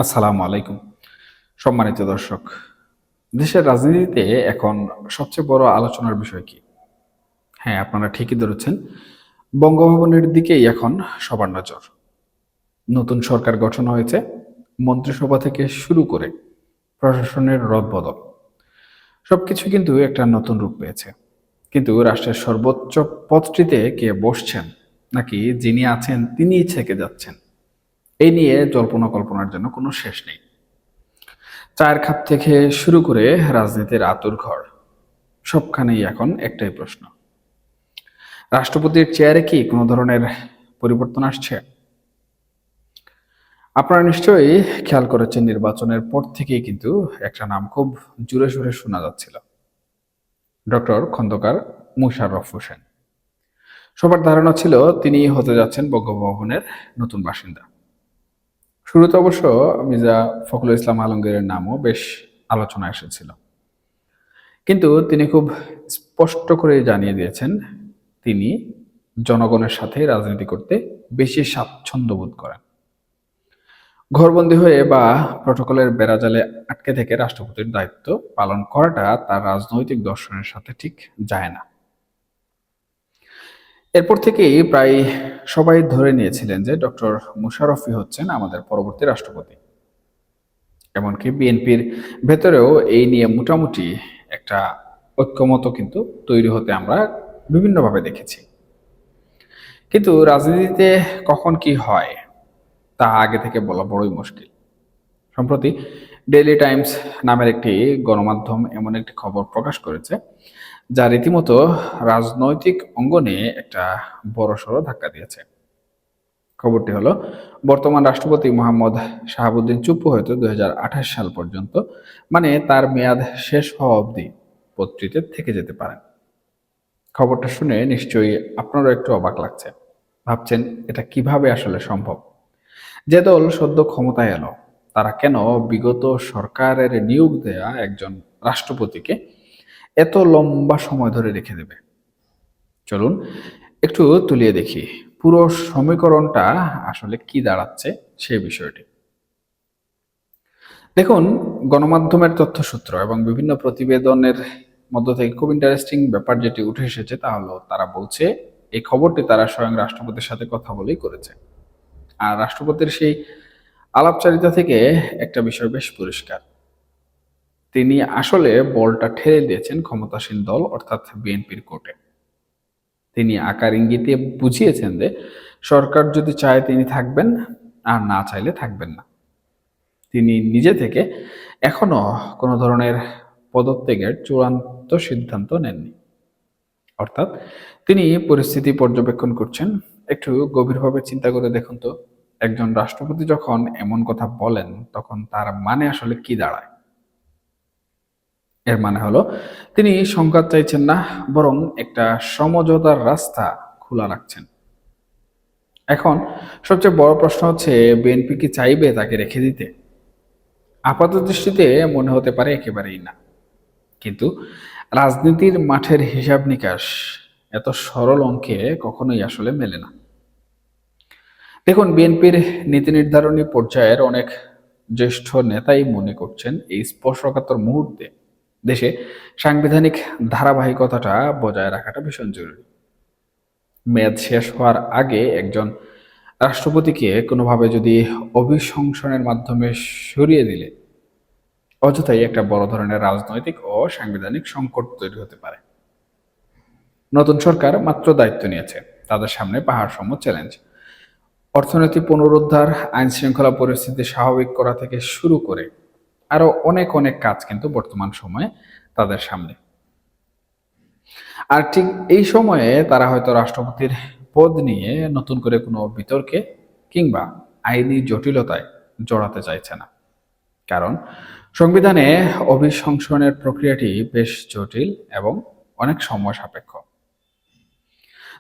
আসসালামু আলাইকুম। সম্মানিত দর্শক, দেশের রাজনীতিতে এখন সবচেয়ে বড় আলোচনার বিষয় কি? হ্যাঁ, আপনারা ঠিকই ধরেছেন। বঙ্গভবনের দিকেই এখন সবার নজর। নতুন সরকার গঠন হয়েছে, মন্ত্রিসভা থেকে শুরু করে প্রশাসনের রদবদল সবকিছু কিন্তু একটা নতুন রূপ পেয়েছে। কিন্তু রাষ্ট্রের সর্বোচ্চ পদটিতে কে বসছেন নাকি যিনি আছেন তিনিই থেকে যাচ্ছেন, এই নিয়ে জল্পনা কল্পনার জন্য কোনো শেষ নেই। চায়ের খাপ থেকে শুরু করে রাজনীতির আঁতুড়ঘর সবখানেই এখন একটাই প্রশ্ন: রাষ্ট্রপতির চেয়ারে কি কোনো ধরনের পরিবর্তন আসছে? আপনারা নিশ্চয়ই খেয়াল করেছেন, নির্বাচনের পর থেকেই কিন্তু একটা নাম খুব জোরে সোরে শোনা যাচ্ছিল: ডক্টর খন্দকার মোশাররফ হোসেন। সবার ধারণা ছিল তিনি হতে যাচ্ছেন বঙ্গভবনের নতুন বাসিন্দা। শুরুতে অবশ্য মির্জা ফখরুল ইসলাম আলমগীরের নামও বেশ আলোচনায় এসেছিল, কিন্তু তিনি খুব স্পষ্ট করে জানিয়ে দিয়েছেন তিনি জনগণের সাথে রাজনীতি করতে বেশি স্বাচ্ছন্দ্য বোধ করেন। ঘরবন্দি হয়ে বা প্রটোকলের বেড়াজালে আটকে থেকে রাষ্ট্রপতির দায়িত্ব পালন করাটা তার রাজনৈতিক দর্শনের সাথে ঠিক যায় না। এরপর থেকেই প্রায় সবাই ধরে নিয়েছিলেন যে ডক্টর মুশাররফই হচ্ছেন আমাদের পরবর্তী রাষ্ট্রপতি। এমনকি বিএনপির ভেতরেও এই নিয়ে মোটামুটি একটা ঐক্যমত কিন্তু তৈরি হতে আমরা বিভিন্নভাবে দেখেছি। কিন্তু রাজনীতিতে কখন কি হয় তা আগে থেকে বলা বড়ই মুশকিল। সম্প্রতি ডেইলি টাইমস নামের একটি গণমাধ্যম এমন একটি খবর প্রকাশ করেছে যা রীতিমতো রাজনৈতিক অঙ্গনে একটা বড়সড় ধাক্কা দিয়েছে। খবরটি হলো, বর্তমান রাষ্ট্রপতি মোহাম্মদ শাহাবুদ্দিন চুপ্পু হয়তো 2028 সাল পর্যন্ত, মানে তার মেয়াদ শেষ হওয়া অবধি পদটিতে থেকে যেতে পারেন। খবরটা শুনে নিশ্চয়ই আপনারও একটু অবাক লাগছে। ভাবছেন এটা কিভাবে আসলে সম্ভব? যে দল সদ্য ক্ষমতায় এলো তারা কেন বিগত সরকারের নিয়োগ দেয়া একজন রাষ্ট্রপতিকে এত লম্বা সময় ধরে রেখে দেবে? চলুন একটু তুলিয়ে দেখি পুরো সমীকরণটা আসলে কি দাঁড়াচ্ছে সেই বিষয়টি। দেখুন, গণমাধ্যমের তথ্যসূত্র এবং বিভিন্ন প্রতিবেদনের মধ্য থেকে খুব ইন্টারেস্টিং ব্যাপার যেটি উঠে এসেছে তা হলো, তারা বলছে এই খবরটি তারা স্বয়ং রাষ্ট্রপতির সাথে কথা বলেই করেছে। আর রাষ্ট্রপতির সেই আলাপচারিতা থেকে একটা বিষয় বেশ পরিষ্কার: তিনি আসলে বলটা ঠেলে দিয়েছেন ক্ষমতাসীন দল অর্থাৎ বিএনপির কোর্টে। তিনি আকার ইঙ্গিতে বুঝিয়েছেন যে সরকার যদি চায় তিনি থাকবেন, আর না চাইলে থাকবেন না। তিনি নিজে থেকে এখনো কোনো ধরনের পদত্যাগের চূড়ান্ত সিদ্ধান্ত নেননি। অর্থাৎ তিনি পরিস্থিতি পর্যবেক্ষণ করছেন। একটু গভীরভাবে চিন্তা করে দেখুন তো, একজন রাষ্ট্রপতি যখন এমন কথা বলেন তখন তার মানে আসলে কি দাঁড়ায়? এর মানে হলো তিনি সংঘাত চাইছেন না, বরং একটা সমঝোতার রাস্তা খোলা রাখছেন। এখন সবচেয়ে বড় প্রশ্ন হচ্ছে, বিএনপি কি চাইবে তাকে রেখে দিতে? আপাত দৃষ্টিতে মনে হতে পারে একেবারেই না, কিন্তু রাজনীতির মাঠের হিসাব নিকাশ এত সরল অঙ্কে কখনোই আসলে মেলে না। দেখুন, বিএনপির নীতি নির্ধারণী পর্যায়ের অনেক জ্যেষ্ঠ নেতাই মনে করছেন এই স্পর্শকাতর মুহূর্তে দেশে সাংবিধানিক ধারাবাহিকতাটা বজায় রাখাটা ভীষণ জরুরি। মেয়াদ শেষ হওয়ার আগে একজন রাষ্ট্রপতিকে কোনোভাবে যদি অভিশংসনের মাধ্যমে সরিয়ে দিলে অযথাই একটা বড় ধরনের রাজনৈতিক ও সাংবিধানিক সংকট তৈরি হতে পারে। নতুন সরকার মাত্র দায়িত্ব নিয়েছে, তাদের সামনে পাহাড় সম চ্যালেঞ্জ: অর্থনীতি পুনরুদ্ধার, আইন শৃঙ্খলা পরিস্থিতি স্বাভাবিক করা থেকে শুরু করে আরো অনেক অনেক কাজ কিন্তু বর্তমান সময়ে তাদের সামনে। আর ঠিক এই সময়ে তারা হয়তো রাষ্ট্রপতির পদ নিয়ে নতুন করে কোনো বিতর্কে কিংবা আইনি জটিলতায় জড়াতে চাইছে না। কারণ সংবিধানে অভিশংসনের প্রক্রিয়াটি বেশ জটিল এবং অনেক সময় সাপেক্ষ।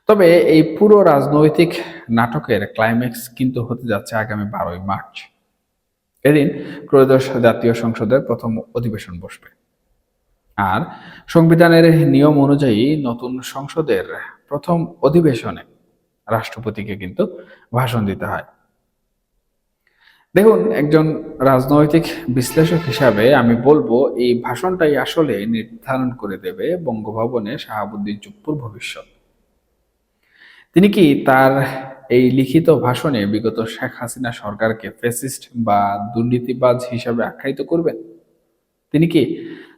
তবে এই পুরো রাজনৈতিক নাটকের ক্লাইম্যাক্স কিন্তু হতে যাচ্ছে আগামী 12ই মার্চ। এদিন ত্রয়োদশ জাতীয় সংসদের প্রথম অধিবেশন বসবে। আর সংবিধানের নিয়ম অনুযায়ী নতুন সংসদের প্রথম অধিবেশনে রাষ্ট্রপতিকে কিন্তু ভাষণ দিতে হয়। দেখুন, একজন রাজনৈতিক বিশ্লেষক হিসাবে আমি বলবো এই ভাষণটাই আসলে নির্ধারণ করে দেবে বঙ্গভবনে শাহাবুদ্দিন চুপ্পুর ভবিষ্যৎ। তিনি কি তার এই লিখিত ভাষণে বিগত শেখ হাসিনা সরকারকে ফ্যাসিস্ট বা দুর্নীতিবাজ হিসাবে আখ্যায়িত করবেন? তিনি কি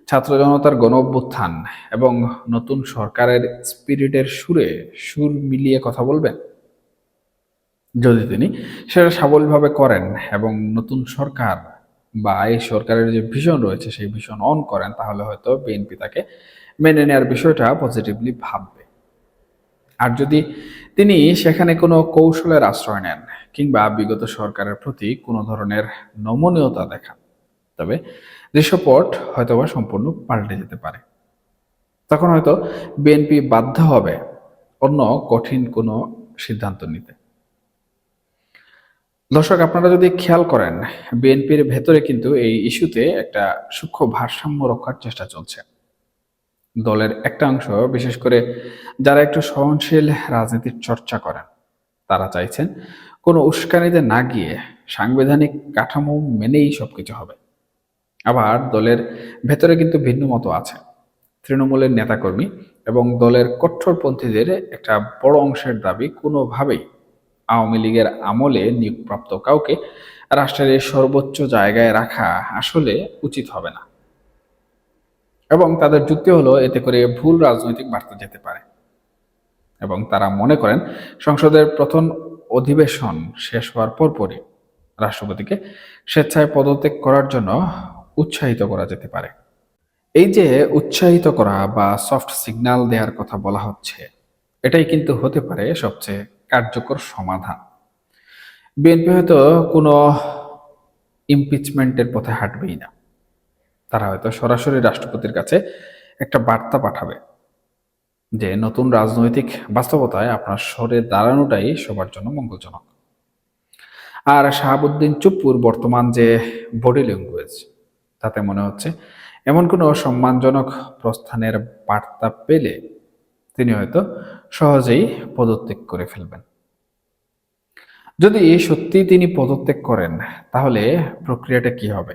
ছাত্র জনতার গণ অভ্যুত্থান এবং নতুন সরকারের স্পিরিটের সুর মিলিয়ে কথা বলবেন? যদি তিনি সেটা সাবলীলভাবে করেন এবং নতুন সরকার বা এই সরকারের যে ভিশন রয়েছে সেই ভিশন অন করেন, তাহলে হয়তো বিএনপি তাকে মেনে নেওয়ার বিষয়টা পজিটিভলি ভাববে। আর যদি তিনি সেখানে কোনো কৌশলের আশ্রয় নেন কিংবা বিগত সরকারের প্রতি কোনো ধরনের নমনীয়তা দেখান, তবে দৃশ্যপট হয়তোবা সম্পূর্ণ পাল্টে যেতে পারে। তখন হয়তো বিএনপি বাধ্য হবে অন্য কঠিন কোনো সিদ্ধান্ত নিতে। দর্শক, আপনারা যদি খেয়াল করেন, বিএনপির ভেতরে কিন্তু এই ইস্যুতে একটা সূক্ষ্ম ভারসাম্য রক্ষার চেষ্টা চলছে। দলের একটা অংশ, বিশেষ করে যারা একটু সহনশীল রাজনীতির চর্চা করেন, তারা চাইছেন কোনো উস্কানিতে না গিয়ে সাংবিধানিক কাঠামো মেনেই সবকিছু হবে। আবার দলের ভেতরে কিন্তু ভিন্ন মত আছে। তৃণমূলের নেতাকর্মী এবং দলের কট্টরপন্থীদের একটা বড় অংশের দাবি, কোনোভাবেই আওয়ামী লীগের আমলে নিয়োগপ্রাপ্ত কাউকে রাষ্ট্রের এই সর্বোচ্চ জায়গায় রাখা আসলে উচিত হবে না। এবং তাদের যুক্তি হলো, এতে করে ভুল রাজনৈতিক বার্তা যেতে পারে। এবং তারা মনে করেন সংসদের প্রথম অধিবেশন শেষ হওয়ার পরপরই রাষ্ট্রপতিকে স্বেচ্ছায় পদত্যাগ করার জন্য উৎসাহিত করা যেতে পারে। এই যে উৎসাহিত করা বা সফট সিগন্যাল দেওয়ার কথা বলা হচ্ছে, এটাই কিন্তু হতে পারে সবচেয়ে কার্যকর সমাধান। বিএনপি হয়তো কোনো ইমপিচমেন্টের পথে হাঁটবেই না। তারা হয়তো সরাসরি রাষ্ট্রপতির কাছে একটা বার্তা পাঠাবে যে নতুন রাজনৈতিক বাস্তবতায় আপনার সরে দাঁড়ানোটাই সবার জন্য মঙ্গলজনক। আর শাহাবুদ্দিন চুপ্পুর বর্তমান যে বডি ল্যাঙ্গুয়েজ, তাতে মনে হচ্ছে এমন কোনো সম্মানজনক প্রস্থানের বার্তা পেলে তিনি হয়তো সহজেই পদত্যাগ করে ফেলবেন। যদি সত্যি তিনি পদত্যাগ করেন, তাহলে প্রক্রিয়াটা কি হবে?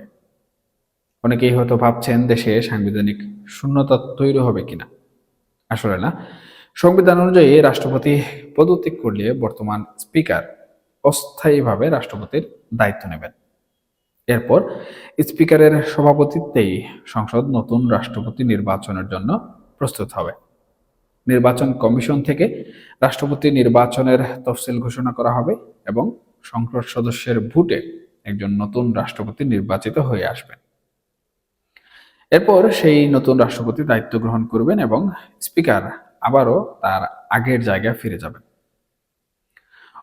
অনেকেই হয়তো ভাবছেন দেশে সাংবিধানিক শূন্যতা তৈরি হবে কিনা। আসলে না, সংবিধান অনুযায়ী রাষ্ট্রপতি পদত্যাগ করলে বর্তমান স্পিকার অস্থায়ীভাবে রাষ্ট্রপতির দায়িত্ব নেবেন। এরপর স্পিকারের সভাপতিত্বেই সংসদ নতুন রাষ্ট্রপতি নির্বাচনের জন্য প্রস্তুত হবে। নির্বাচন কমিশন থেকে রাষ্ট্রপতি নির্বাচনের তফসিল ঘোষণা করা হবে এবং সংসদ সদস্যের ভোটে একজন নতুন রাষ্ট্রপতি নির্বাচিত হয়ে আসবেন। এরপর সেই নতুন রাষ্ট্রপতি দায়িত্ব গ্রহণ করবেন এবং স্পিকার আবারও তার আগের জায়গায় ফিরে যাবেন।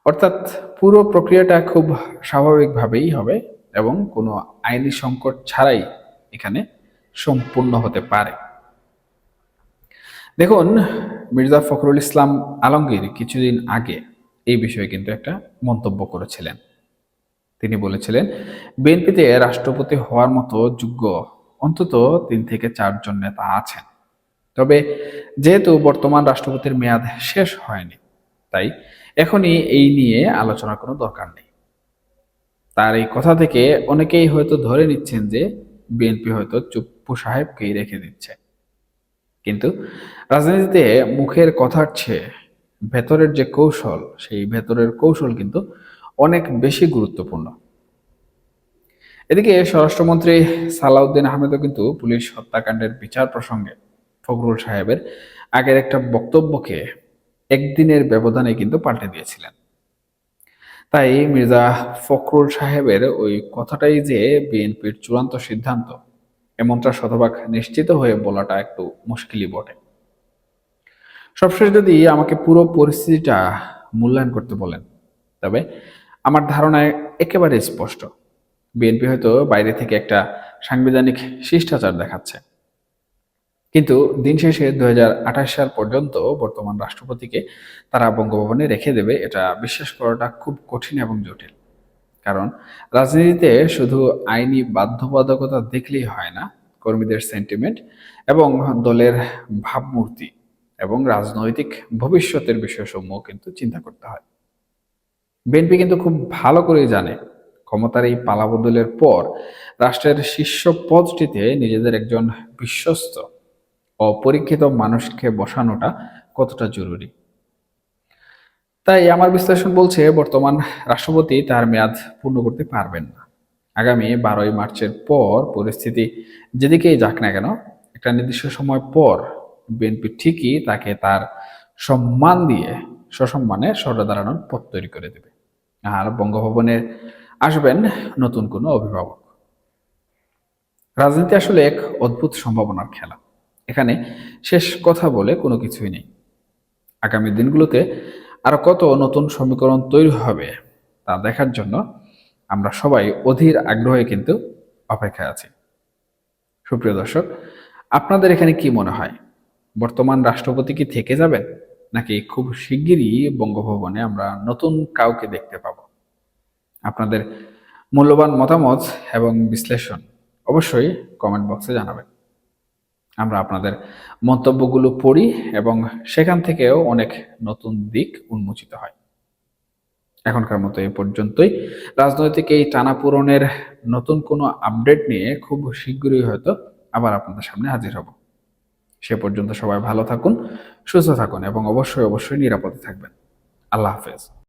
অর্থাৎ পুরো প্রক্রিয়াটা খুব স্বাভাবিকভাবেই হবে এবং কোনো আইনি সংকট ছাড়াই এখানে সম্পূর্ণ হতে পারে। দেখুন, মির্জা ফখরুল ইসলাম আলমগীর কিছুদিন আগে এই বিষয়ে কিন্তু একটা মন্তব্য করেছিলেন। তিনি বলেছিলেন, বিএনপিতে রাষ্ট্রপতি হওয়ার মতো যোগ্য অন্তত ৩ থেকে ৪ জন নেতা আছেন। তবে যেহেতু বর্তমান রাষ্ট্রপতির মেয়াদ শেষ হয়নি, তাই এখনই এই নিয়ে আলোচনার কোনো দরকার নেই। তার এই কথা থেকে অনেকেই হয়তো ধরে নিচ্ছেন যে বিএনপি হয়তো চুপ্পু সাহেবকেই রেখে দিচ্ছে। কিন্তু রাজনীতিতে মুখের কথার চেয়ে ভেতরের যে কৌশল, সেই ভেতরের কৌশল কিন্তু অনেক বেশি গুরুত্বপূর্ণ। এদিকে স্বরাষ্ট্রমন্ত্রী সালাউদ্দিন আহমেদও কিন্তু পুলিশ হত্যাকাণ্ডের বিচার প্রসঙ্গে ফখরুল সাহেবের আগের একটা বক্তব্যকে একদিনের ব্যবধানে কিন্তু পাল্টে দিয়েছিলেন। তাই মির্জা ফখরুল সাহেবের ওই কথাটাই যে বিএনপির চূড়ান্ত সিদ্ধান্ত, এমনটা শতভাগ নিশ্চিত হয়ে বলাটা একটু মুশকিলই বটে। সবশেষ যদি আমাকে পুরো পরিস্থিতিটা মূল্যায়ন করতে বলেন, তবে আমার ধারণায় একেবারে স্পষ্ট, বিএনপি হয়তো বাইরে থেকে একটা সাংবিধানিক শিষ্টাচার দেখাচ্ছে, কিন্তু দিন শেষে ২০২৮ সাল পর্যন্ত বর্তমান রাষ্ট্রপতিকে তারা বঙ্গভবনে রেখে দেবে, এটা বিশ্বাস করাটা খুব কঠিন এবং জটিল। কারণ রাজনীতিতে শুধু আইনি বাধ্যবাধকতা দেখলেই হয় না, কর্মীদের সেন্টিমেন্ট এবং দলের ভাবমূর্তি এবং রাজনৈতিক ভবিষ্যতের বিষয়সমূহ কিন্তু চিন্তা করতে হয়। বিএনপি কিন্তু খুব ভালো করেই জানে ক্ষমতার এই পালাবদলের পর রাষ্ট্রের শীর্ষ পদটিতে নিজেদের একজন বিশ্বস্ত ও পরীক্ষিত মানুষকে বসানোটা কতটা জরুরি। তাই আমার বিশ্লেষণ বলছে বর্তমান রাষ্ট্রপতি তার মেয়াদ পূর্ণ করতে পারবেন না। আগামী 12ই মার্চের পর পরিস্থিতি যেদিকেই যাক না কেন, একটা নির্দিষ্ট সময় পর বিএনপি ঠিকই তাকে তার সম্মান দিয়ে সসম্মানে সরে দাঁড়ানোর পথ তৈরি করে দেবে। আর বঙ্গভবনে আসবেন নতুন কোনো অভিভাবক। রাজনীতি আসলে এক অদ্ভুত সম্ভাবনার খেলা। এখানে শেষ কথা বলে কোনো কিছুই নেই। আগামী দিনগুলোতে আরো কত নতুন সমীকরণ তৈরি হবে তা দেখার জন্য আমরা সবাই অধীর আগ্রহে কিন্তু অপেক্ষায় আছি। সুপ্রিয় দর্শক, আপনাদের এখানে কি মনে হয়, বর্তমান রাষ্ট্রপতি কি থেকে যাবেন, নাকি খুব শিগগিরই বঙ্গভবনে আমরা নতুন কাউকে দেখতে পাবো? আপনাদের মূল্যবান মতামত এবং বিশ্লেষণ অবশ্যই কমেন্ট বক্সে জানাবেন। আমরা আপনাদের মন্তব্যগুলো পড়ি এবং সেখান থেকেও অনেক নতুন দিক উন্মোচিত হয়। এখনকার মতো এই পর্যন্তই। রাজনৈতিক এই টানাপোড়েনের নতুন কোনো আপডেট নিয়ে খুব শীঘ্রই হয়তো আবার আপনাদের সামনে হাজির হব। সে পর্যন্ত সবাই ভালো থাকুন, সুস্থ থাকুন এবং অবশ্যই নিরাপদে থাকবেন। আল্লাহ হাফেজ।